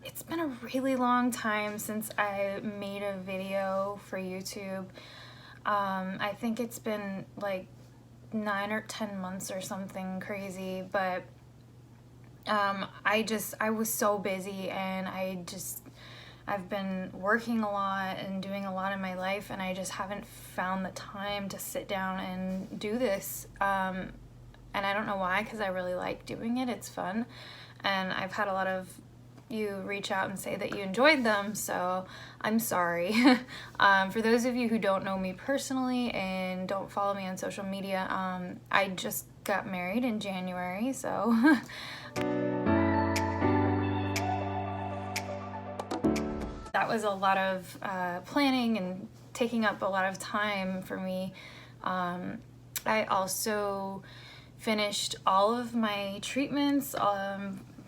it's been a really long time since I made a video for YouTube. I think it's been like 9 or 10 months or something crazy, but I was so busy, and I've been working a lot and doing a lot in my life, and I just haven't found the time to sit down and do this. And I don't know why, because I really like doing it. It's fun. And I've had a lot of you reach out and say that you enjoyed them, so I'm sorry. For those of you who don't know me personally and don't follow me on social media, I just got married in January, so that was a lot of planning and taking up a lot of time for me. I also finished all of my treatments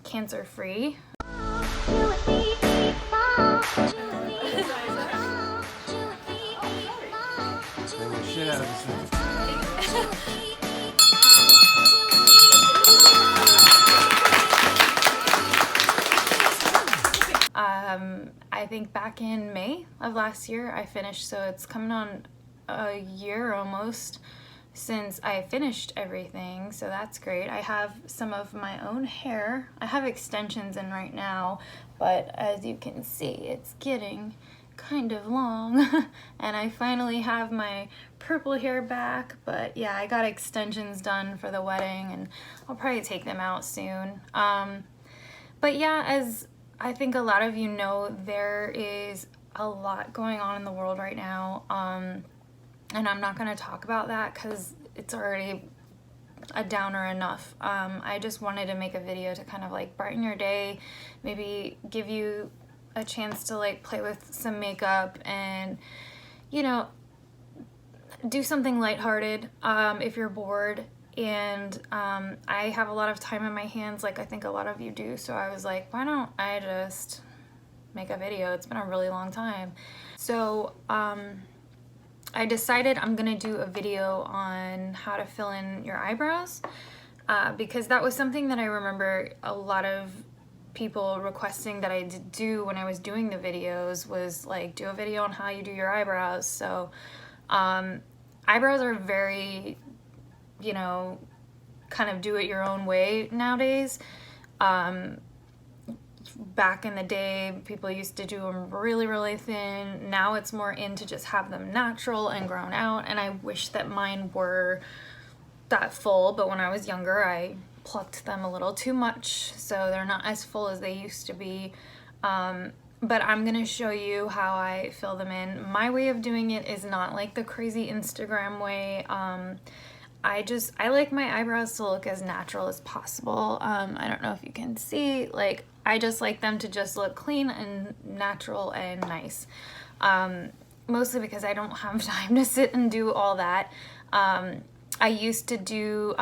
cancer-free. I think back in May of last year I finished, so it's coming on a year almost since I finished everything, so that's great. I have some of my own hair. I have extensions in right now, but as you can see, it's getting kind of long. And I finally have my purple hair back, but yeah, I got extensions done for the wedding, and I'll probably take them out soon. But yeah, as I think a lot of you know, there is a lot going on in the world right now. And I'm not going to talk about that because it's already a downer enough. I just wanted to make a video to kind of like brighten your day, maybe give you a chance to like play with some makeup and, you know, do something lighthearted if you're bored. And I have a lot of time in my hands, like I think a lot of you do, so I was like, why don't I just make a video? It's been a really long time. So I decided I'm gonna do a video on how to fill in your eyebrows, because that was something that I remember a lot of people requesting that I do when I was doing the videos, was like, do a video on how you do your eyebrows. So eyebrows are very, you know, kind of do it your own way nowadays. Back in the day, people used to do them really, really thin. Now it's more in to just have them natural and grown out, and I wish that mine were that full, but when I was younger, I plucked them a little too much, so they're not as full as they used to be. But I'm gonna show you how I fill them in. My way of doing it is not like the crazy Instagram way. I like my eyebrows to look as natural as possible. I don't know if you can see, like, I just like them to just look clean and natural and nice. Mostly because I don't have time to sit and do all that. I used to do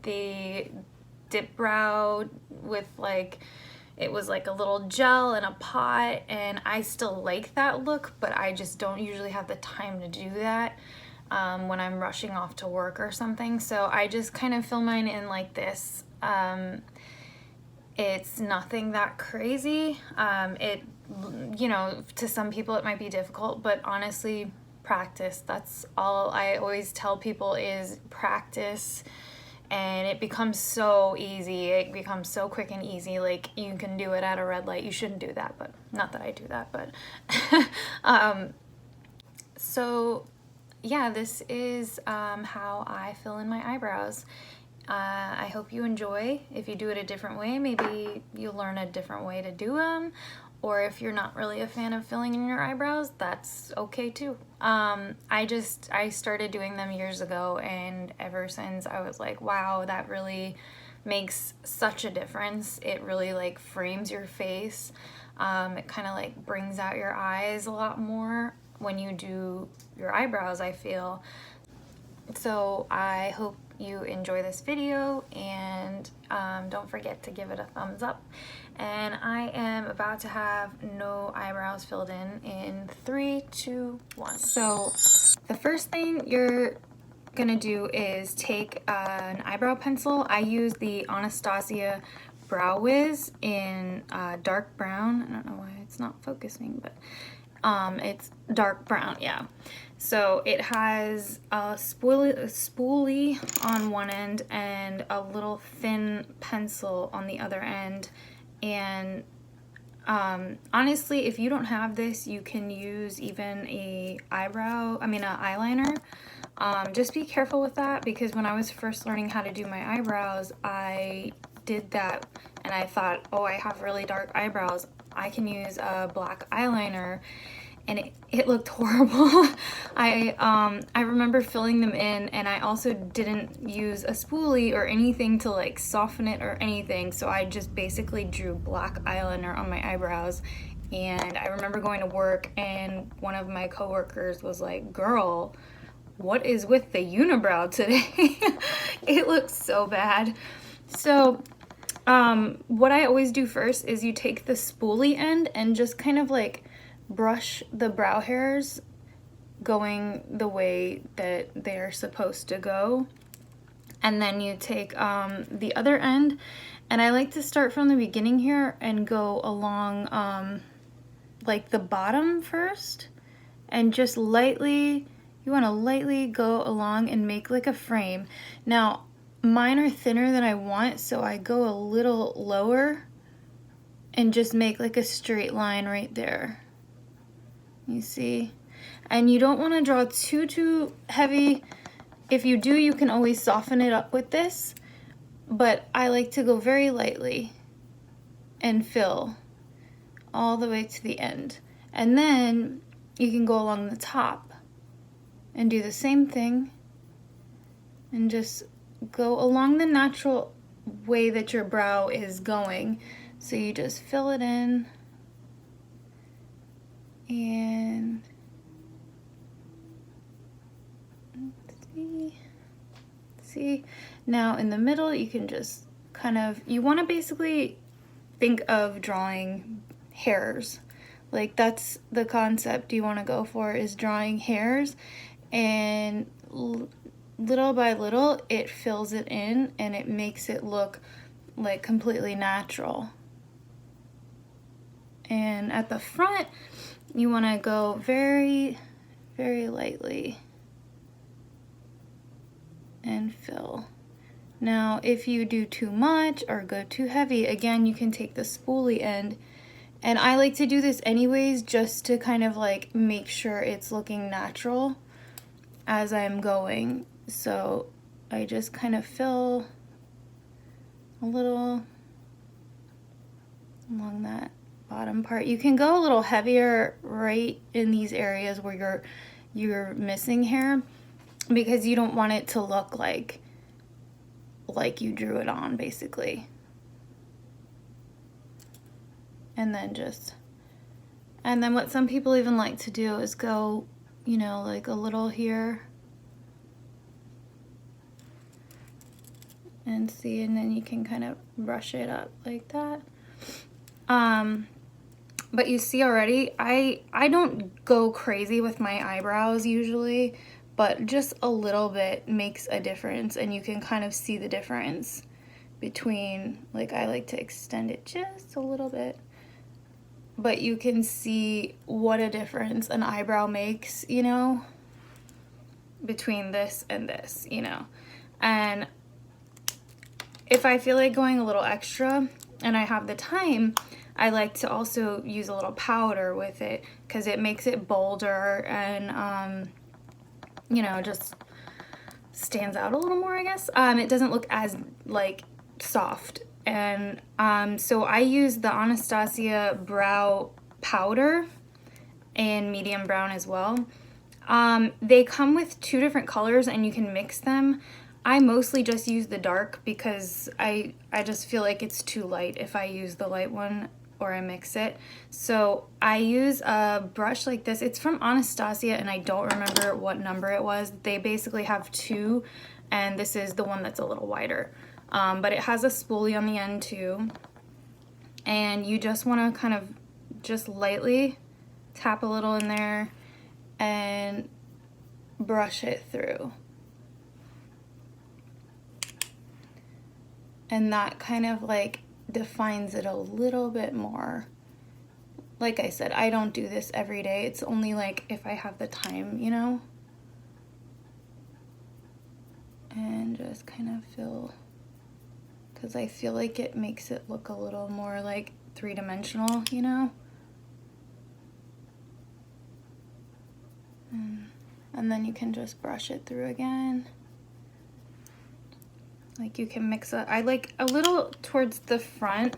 the dip brow with like, it was like a little gel in a pot, and I still like that look, but I just don't usually have the time to do that when I'm rushing off to work or something. So I just kind of fill mine in like this. It's nothing that crazy. You know, to some people it might be difficult, but honestly, practice. That's all I always tell people, is practice, and it becomes so easy. It becomes so quick and easy. Like, you can do it at a red light. You shouldn't do that, but not that I do that, but so yeah, this is how I fill in my eyebrows. I hope you enjoy. If you do it a different way, maybe you learn a different way to do them, or if you're not really a fan of filling in your eyebrows, that's okay too. I started doing them years ago, and ever since I was like, wow, that really makes such a difference. It really like frames your face. It kind of like brings out your eyes a lot more when you do your eyebrows, I feel. So I hope you enjoy this video, and don't forget to give it a thumbs up. And I am about to have no eyebrows filled in 3, 2, 1. So the first thing you're gonna do is take an eyebrow pencil. I use the Anastasia Brow Wiz in dark brown. I don't know why it's not focusing, but it's dark brown, yeah. So it has a spoolie on one end and a little thin pencil on the other end. And honestly, if you don't have this, you can use even an eyeliner. Just be careful with that, because when I was first learning how to do my eyebrows, I did that and I thought, oh, I have really dark eyebrows, I can use a black eyeliner, and it looked horrible. I remember filling them in, and I also didn't use a spoolie or anything to like soften it or anything, so I just basically drew black eyeliner on my eyebrows. And I remember going to work and one of my coworkers was like, girl, what is with the unibrow today? It looks so bad. So what I always do first is you take the spoolie end and just kind of like brush the brow hairs going the way that they're supposed to go. And then you take the other end, and I like to start from the beginning here and go along like the bottom first, and just lightly, you want to lightly go along and make like a frame. Now mine are thinner than I want, so I go a little lower and just make like a straight line right there. You see? And you don't want to draw too heavy. If you do, you can always soften it up with this, but I like to go very lightly and fill all the way to the end. And then you can go along the top and do the same thing and just go along the natural way that your brow is going. So you just fill it in, and see, now in the middle you can just kind of, you want to basically think of drawing hairs. Like that's the concept you want to go for, is drawing hairs, and little by little it fills it in and it makes it look like completely natural. And at the front you want to go very, very lightly and fill. Now if you do too much or go too heavy, again you can take the spoolie end, and I like to do this anyways just to kind of like make sure it's looking natural as I'm going. So I just kind of fill a little along that bottom part. You can go a little heavier right in these areas where you're missing hair, because you don't want it to look like you drew it on basically. And then what some people even like to do is go, you know, like a little here and see, and then you can kind of brush it up like that. But you see already, I don't go crazy with my eyebrows usually, but just a little bit makes a difference, and you can kind of see the difference between, like I like to extend it just a little bit, but you can see what a difference an eyebrow makes, you know, between this and this, you know. And if I feel like going a little extra and I have the time, I like to also use a little powder with it, because it makes it bolder and you know, just stands out a little more, I guess. It doesn't look as like soft. And so I use the Anastasia brow powder in medium brown as well. They come with 2 different colors and you can mix them. I mostly just use the dark because I just feel like it's too light if I use the light one or I mix it. So I use a brush like this. It's from Anastasia and I don't remember what number it was. They basically have 2, and this is the one that's a little wider. But it has a spoolie on the end too. And you just want to kind of just lightly tap a little in there and brush it through. And that kind of like defines it a little bit more. Like I said, I don't do this every day. It's only like if I have the time, you know? And just kind of fill, because I feel like it makes it look a little more like three-dimensional, you know? And then you can just brush it through again. Like you can mix it. I like a little towards the front.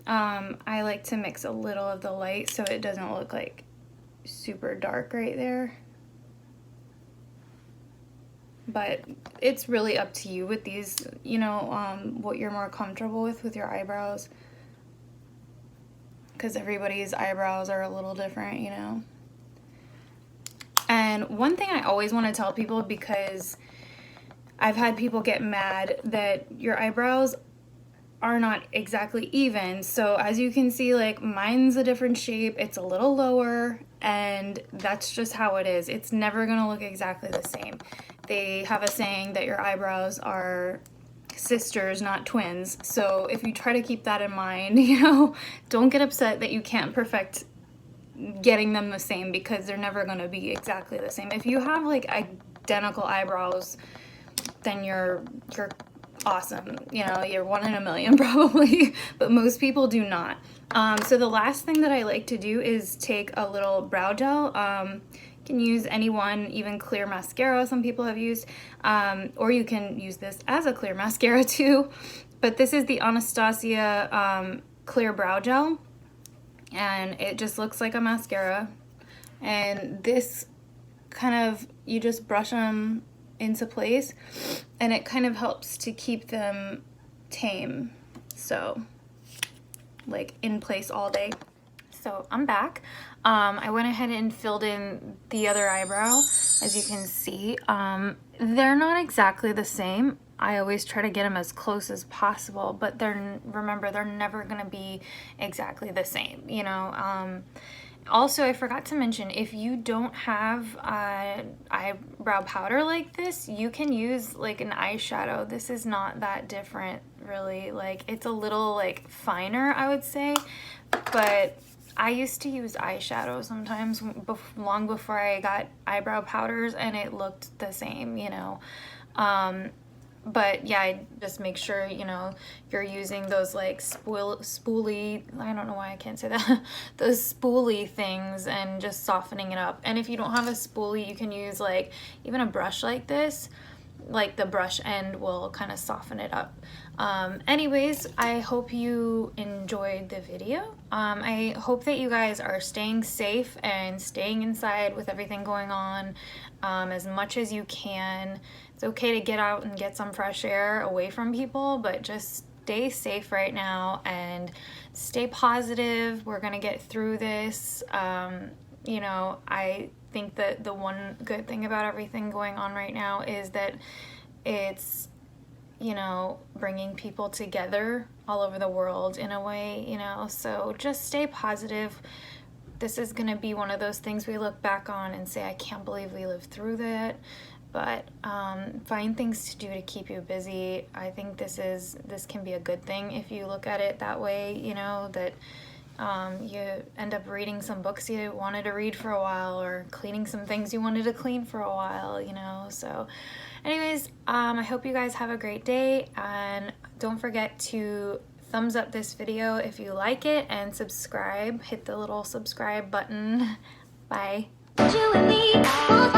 I like to mix a little of the light so it doesn't look like super dark right there. But it's really up to you with these, you know, what you're more comfortable with your eyebrows. Because everybody's eyebrows are a little different, you know. And one thing I always want to tell people, because I've had people get mad that your eyebrows are not exactly even. So as you can see, like mine's a different shape, it's a little lower, and that's just how it is. It's never gonna look exactly the same. They have a saying that your eyebrows are sisters, not twins. So if you try to keep that in mind, you know, don't get upset that you can't perfect getting them the same, because they're never gonna be exactly the same. If you have like identical eyebrows, then you're awesome, you know, you're 1 in a million probably, but most people do not. So the last thing that I like to do is take a little brow gel. You can use any one, even clear mascara some people have used, or you can use this as a clear mascara too, but this is the Anastasia clear brow gel, and it just looks like a mascara. And this kind of, you just brush them into place, and it kind of helps to keep them tame, so like in place all day. So I'm back. I went ahead and filled in the other eyebrow. As you can see, they're not exactly the same. I always try to get them as close as possible, but remember, they're never gonna be exactly the same, you know. Also, I forgot to mention, if you don't have eyebrow powder like this, you can use like an eyeshadow. This is not that different, really. Like, it's a little like finer, I would say, but I used to use eyeshadow sometimes long before I got eyebrow powders, and it looked the same, you know. But yeah, I just make sure, you know, you're using those like spoolie, I don't know why I can't say that, those spoolie things, and just softening it up. And if you don't have a spoolie, you can use like even a brush like this. Like the brush end will kind of soften it up. Anyways, I hope you enjoyed the video. I hope that you guys are staying safe and staying inside with everything going on as much as you can. It's okay to get out and get some fresh air away from people, but just stay safe right now and stay positive. We're gonna get through this. You know, I think that the one good thing about everything going on right now is that it's, you know, bringing people together all over the world in a way, you know, so just stay positive. This is gonna be one of those things we look back on and say, I can't believe we lived through that. But find things to do to keep you busy. I think this can be a good thing if you look at it that way, you know, that you end up reading some books you wanted to read for a while, or cleaning some things you wanted to clean for a while, you know. So anyways, I hope you guys have a great day, and don't forget to thumbs up this video if you like it, and subscribe. Hit the little subscribe button. Bye. You and me,